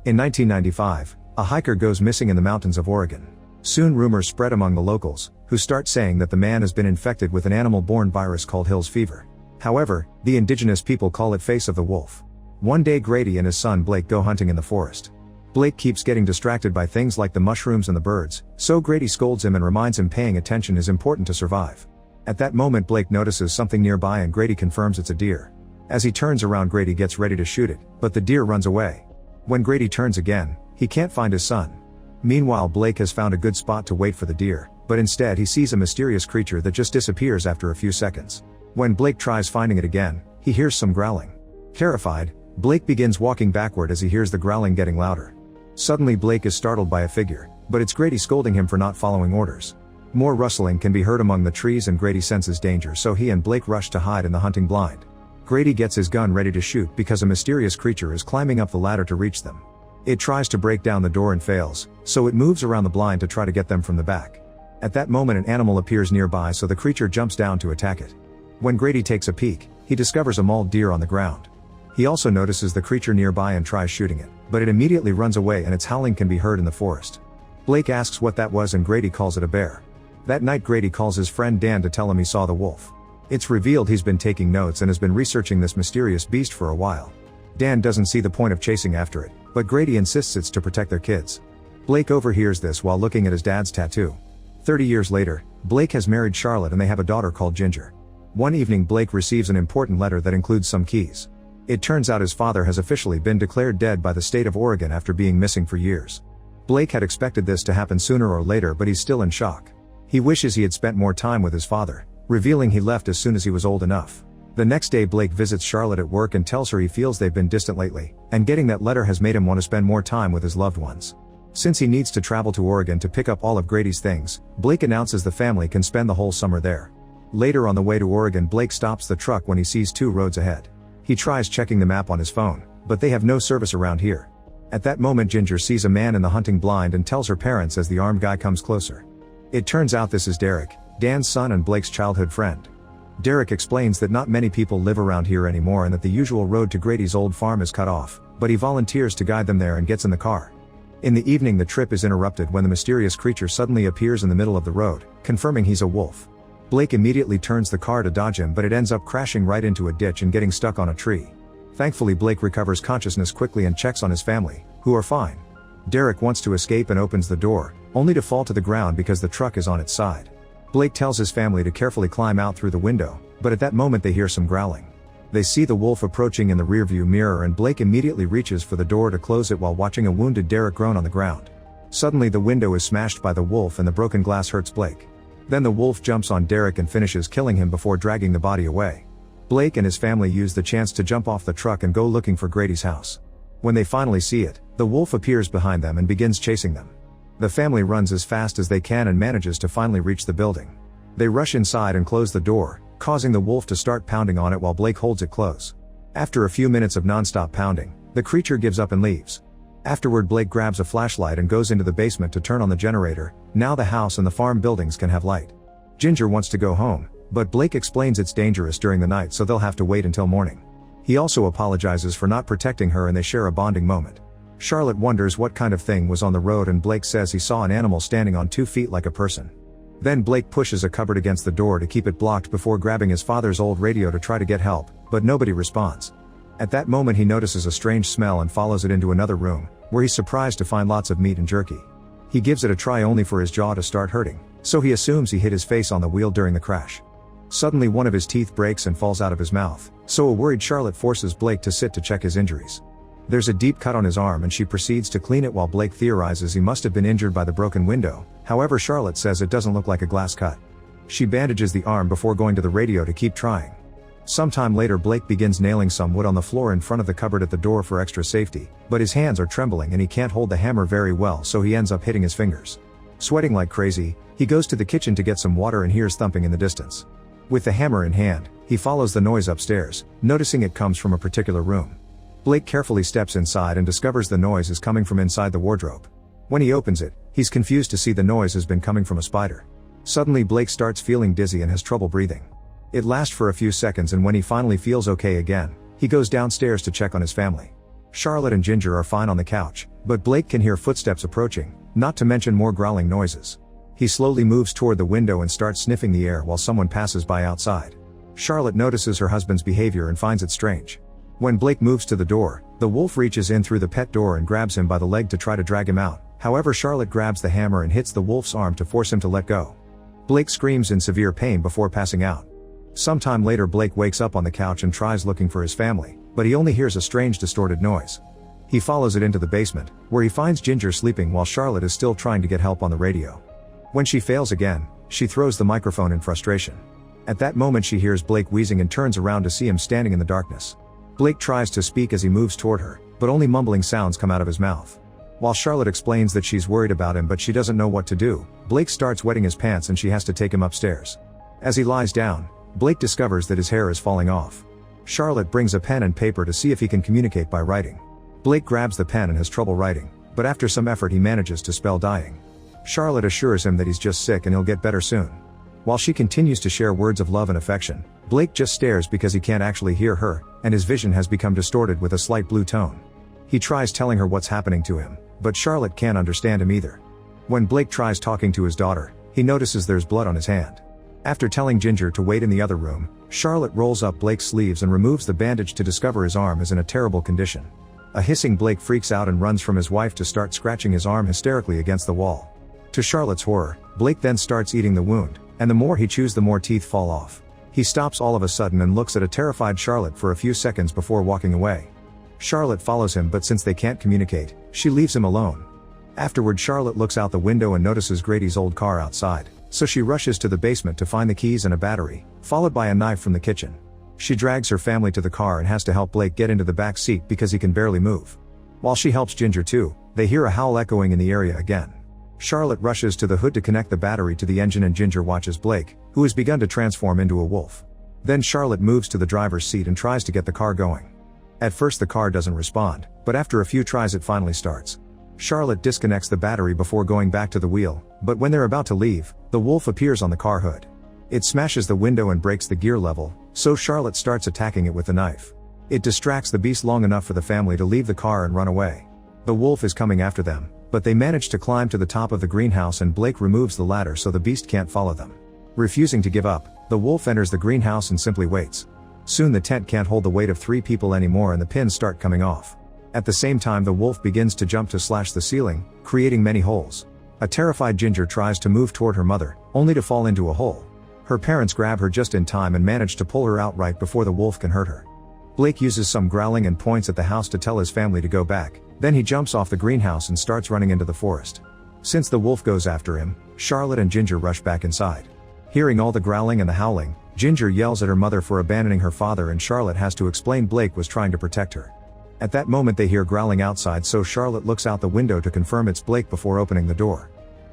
In 1995, a hiker goes missing in the mountains of Oregon. Soon rumors spread among the locals, who start saying that the man has been infected with an animal-borne virus called Hill's fever. However, the indigenous people call it face of the wolf. One day Grady and his son Blake go hunting in the forest. Blake keeps getting distracted by things like the mushrooms and the birds, so Grady scolds him and reminds him paying attention is important to survive. At that moment Blake notices something nearby and Grady confirms it's a deer. As he turns around Grady gets ready to shoot it, but the deer runs away. When Grady turns again, he can't find his son. Meanwhile Blake has found a good spot to wait for the deer, but instead he sees a mysterious creature that just disappears after a few seconds. When Blake tries finding it again, he hears some growling. Terrified, Blake begins walking backward as he hears the growling getting louder. Suddenly Blake is startled by a figure, but it's Grady scolding him for not following orders. More rustling can be heard among the trees and Grady senses danger, so he and Blake rush to hide in the hunting blind. Grady gets his gun ready to shoot because a mysterious creature is climbing up the ladder to reach them. It tries to break down the door and fails, so it moves around the blind to try to get them from the back. At that moment an animal appears nearby, so the creature jumps down to attack it. When Grady takes a peek, he discovers a mauled deer on the ground. He also notices the creature nearby and tries shooting it, but it immediately runs away and its howling can be heard in the forest. Blake asks what that was and Grady calls it a bear. That night Grady calls his friend Dan to tell him he saw the wolf. It's revealed he's been taking notes and has been researching this mysterious beast for a while. Dan doesn't see the point of chasing after it, but Grady insists it's to protect their kids. Blake overhears this while looking at his dad's tattoo. 30 years later, Blake has married Charlotte and they have a daughter called Ginger. One evening Blake receives an important letter that includes some keys. It turns out his father has officially been declared dead by the state of Oregon after being missing for years. Blake had expected this to happen sooner or later, but he's still in shock. He wishes he had spent more time with his father, revealing he left as soon as he was old enough. The next day Blake visits Charlotte at work and tells her he feels they've been distant lately, and getting that letter has made him want to spend more time with his loved ones. Since he needs to travel to Oregon to pick up all of Grady's things, Blake announces the family can spend the whole summer there. Later on the way to Oregon Blake stops the truck when he sees two roads ahead. He tries checking the map on his phone, but they have no service around here. At that moment Ginger sees a man in the hunting blind and tells her parents as the armed guy comes closer. It turns out this is Derek, Dan's son and Blake's childhood friend. Derek explains that not many people live around here anymore and that the usual road to Grady's old farm is cut off, but he volunteers to guide them there and gets in the car. In the evening the trip is interrupted when the mysterious creature suddenly appears in the middle of the road, confirming he's a wolf. Blake immediately turns the car to dodge him, but it ends up crashing right into a ditch and getting stuck on a tree. Thankfully Blake recovers consciousness quickly and checks on his family, who are fine. Derek wants to escape and opens the door, only to fall to the ground because the truck is on its side. Blake tells his family to carefully climb out through the window, but at that moment they hear some growling. They see the wolf approaching in the rearview mirror and Blake immediately reaches for the door to close it while watching a wounded Derek groan on the ground. Suddenly the window is smashed by the wolf and the broken glass hurts Blake. Then the wolf jumps on Derek and finishes killing him before dragging the body away. Blake and his family use the chance to jump off the truck and go looking for Grady's house. When they finally see it, the wolf appears behind them and begins chasing them. The family runs as fast as they can and manages to finally reach the building. They rush inside and close the door, causing the wolf to start pounding on it while Blake holds it close. After a few minutes of non-stop pounding, the creature gives up and leaves. Afterward Blake grabs a flashlight and goes into the basement to turn on the generator. Now the house and the farm buildings can have light. Ginger wants to go home, but Blake explains it's dangerous during the night so they'll have to wait until morning. He also apologizes for not protecting her and they share a bonding moment. Charlotte wonders what kind of thing was on the road and Blake says he saw an animal standing on 2 feet like a person. Then Blake pushes a cupboard against the door to keep it blocked before grabbing his father's old radio to try to get help, but nobody responds. At that moment he notices a strange smell and follows it into another room, where he's surprised to find lots of meat and jerky. He gives it a try only for his jaw to start hurting, so he assumes he hit his face on the wheel during the crash. Suddenly one of his teeth breaks and falls out of his mouth, so a worried Charlotte forces Blake to sit to check his injuries. There's a deep cut on his arm and she proceeds to clean it while Blake theorizes he must have been injured by the broken window. However, Charlotte says it doesn't look like a glass cut. She bandages the arm before going to the radio to keep trying. Sometime later Blake begins nailing some wood on the floor in front of the cupboard at the door for extra safety, but his hands are trembling and he can't hold the hammer very well, so he ends up hitting his fingers. Sweating like crazy, he goes to the kitchen to get some water and hears thumping in the distance. With the hammer in hand, he follows the noise upstairs, noticing it comes from a particular room. Blake carefully steps inside and discovers the noise is coming from inside the wardrobe. When he opens it, he's confused to see the noise has been coming from a spider. Suddenly Blake starts feeling dizzy and has trouble breathing. It lasts for a few seconds and when he finally feels okay again, he goes downstairs to check on his family. Charlotte and Ginger are fine on the couch, But Blake can hear footsteps approaching, not to mention more growling noises. He slowly moves toward the window and starts sniffing the air while someone passes by outside. Charlotte notices her husband's behavior and finds it strange. When Blake moves to the door, the wolf reaches in through the pet door and grabs him by the leg to try to drag him out. However, Charlotte grabs the hammer and hits the wolf's arm to force him to let go. Blake screams in severe pain before passing out. Sometime later, Blake wakes up on the couch and tries looking for his family, but he only hears a strange distorted noise. He follows it into the basement, where he finds Ginger sleeping while Charlotte is still trying to get help on the radio. When she fails again, she throws the microphone in frustration. At that moment, she hears Blake wheezing and turns around to see him standing in the darkness. Blake tries to speak as he moves toward her, but only mumbling sounds come out of his mouth. While Charlotte explains that she's worried about him but she doesn't know what to do, Blake starts wetting his pants and she has to take him upstairs. As he lies down, Blake discovers that his hair is falling off. Charlotte brings a pen and paper to see if he can communicate by writing. Blake grabs the pen and has trouble writing, but after some effort he manages to spell dying. Charlotte assures him that he's just sick and he'll get better soon. While she continues to share words of love and affection, Blake just stares because he can't actually hear her, and his vision has become distorted with a slight blue tone. He tries telling her what's happening to him, but Charlotte can't understand him either. When Blake tries talking to his daughter, he notices there's blood on his hand. After telling Ginger to wait in the other room, Charlotte rolls up Blake's sleeves and removes the bandage to discover his arm is in a terrible condition. A hissing Blake freaks out and runs from his wife to start scratching his arm hysterically against the wall. To Charlotte's horror, Blake then starts eating the wound, and the more he chews the more teeth fall off. He stops all of a sudden and looks at a terrified Charlotte for a few seconds before walking away. Charlotte follows him, but since they can't communicate, she leaves him alone. Afterward, Charlotte looks out the window and notices Grady's old car outside, so she rushes to the basement to find the keys and a battery, followed by a knife from the kitchen. She drags her family to the car and has to help Blake get into the back seat because he can barely move. While she helps Ginger too, they hear a howl echoing in the area again. Charlotte rushes to the hood to connect the battery to the engine and Ginger watches Blake, who has begun to transform into a wolf. Then Charlotte moves to the driver's seat and tries to get the car going. At first the car doesn't respond, but after a few tries it finally starts. Charlotte disconnects the battery before going back to the wheel, but when they're about to leave, the wolf appears on the car hood. It smashes the window and breaks the gear level, so Charlotte starts attacking it with the knife. It distracts the beast long enough for the family to leave the car and run away. The wolf is coming after them, but they manage to climb to the top of the greenhouse and Blake removes the ladder so the beast can't follow them. Refusing to give up, the wolf enters the greenhouse and simply waits. Soon the tent can't hold the weight of 3 people anymore and the pins start coming off. At the same time, the wolf begins to jump to slash the ceiling, creating many holes. A terrified Ginger tries to move toward her mother, only to fall into a hole. Her parents grab her just in time and manage to pull her out right before the wolf can hurt her. Blake uses some growling and points at the house to tell his family to go back, then he jumps off the greenhouse and starts running into the forest. Since the wolf goes after him, Charlotte and Ginger rush back inside. Hearing all the growling and the howling, Ginger yells at her mother for abandoning her father and Charlotte has to explain Blake was trying to protect her. At that moment they hear growling outside, so Charlotte looks out the window to confirm it's Blake before opening the door.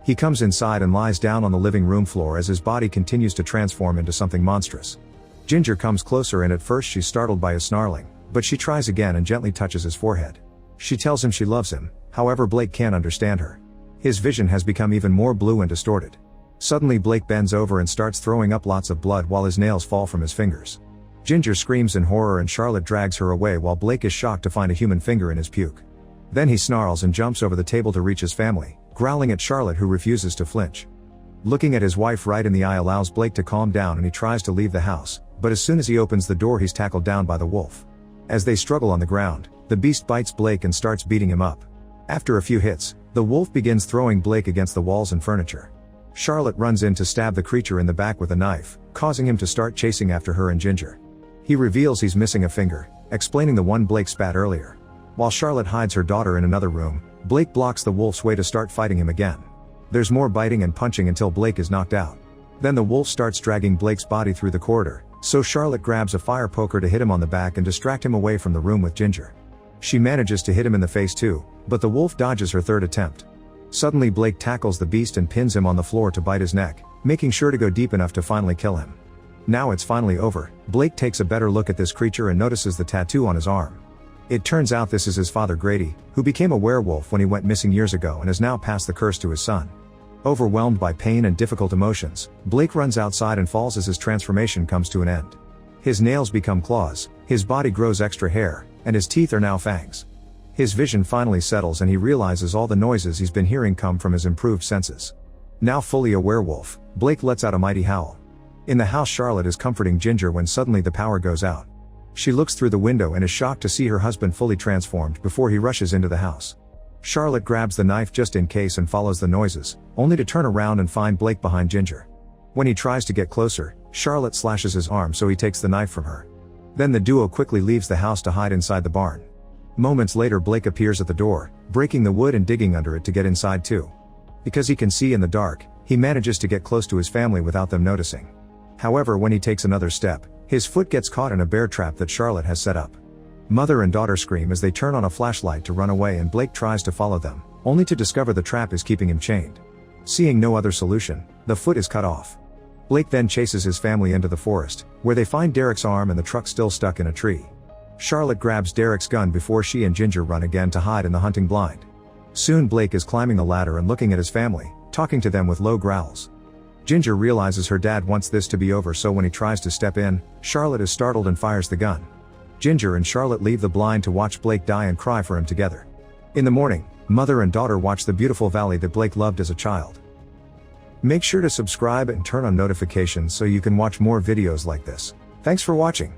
He comes inside and lies down on the living room floor as his body continues to transform into something monstrous. Ginger comes closer and at first she's startled by his snarling, but she tries again and gently touches his forehead. She tells him she loves him, however Blake can't understand her. His vision has become even more blue and distorted. Suddenly Blake bends over and starts throwing up lots of blood while his nails fall from his fingers. Ginger screams in horror and Charlotte drags her away while Blake is shocked to find a human finger in his puke. Then he snarls and jumps over the table to reach his family, growling at Charlotte who refuses to flinch. Looking at his wife right in the eye allows Blake to calm down and he tries to leave the house, but as soon as he opens the door he's tackled down by the wolf. As they struggle on the ground, the beast bites Blake and starts beating him up. After a few hits, the wolf begins throwing Blake against the walls and furniture. Charlotte runs in to stab the creature in the back with a knife, causing him to start chasing after her and Ginger. He reveals he's missing a finger, explaining the one Blake spat earlier. While Charlotte hides her daughter in another room, Blake blocks the wolf's way to start fighting him again. There's more biting and punching until Blake is knocked out. Then the wolf starts dragging Blake's body through the corridor, so Charlotte grabs a fire poker to hit him on the back and distract him away from the room with Ginger. She manages to hit him in the face too, but the wolf dodges her third attempt. Suddenly Blake tackles the beast and pins him on the floor to bite his neck, making sure to go deep enough to finally kill him. Now it's finally over, Blake takes a better look at this creature and notices the tattoo on his arm. It turns out this is his father Grady, who became a werewolf when he went missing years ago and has now passed the curse to his son. Overwhelmed by pain and difficult emotions, Blake runs outside and falls as his transformation comes to an end. His nails become claws, his body grows extra hair, and his teeth are now fangs. His vision finally settles and he realizes all the noises he's been hearing come from his improved senses. Now fully a werewolf, Blake lets out a mighty howl. In the house, Charlotte is comforting Ginger when suddenly the power goes out. She looks through the window and is shocked to see her husband fully transformed before he rushes into the house. Charlotte grabs the knife just in case and follows the noises, only to turn around and find Blake behind Ginger. When he tries to get closer, Charlotte slashes his arm so he takes the knife from her. Then the duo quickly leaves the house to hide inside the barn. Moments later, Blake appears at the door, breaking the wood and digging under it to get inside too. Because he can see in the dark, he manages to get close to his family without them noticing. However, when he takes another step, his foot gets caught in a bear trap that Charlotte has set up. Mother and daughter scream as they turn on a flashlight to run away and Blake tries to follow them, only to discover the trap is keeping him chained. Seeing no other solution, the foot is cut off. Blake then chases his family into the forest, where they find Derek's arm and the truck still stuck in a tree. Charlotte grabs Derek's gun before she and Ginger run again to hide in the hunting blind. Soon Blake is climbing the ladder and looking at his family, talking to them with low growls. Ginger realizes her dad wants this to be over, so when he tries to step in, Charlotte is startled and fires the gun. Ginger and Charlotte leave the blind to watch Blake die and cry for him together. In the morning, mother and daughter watch the beautiful valley that Blake loved as a child. Make sure to subscribe and turn on notifications so you can watch more videos like this. Thanks for watching.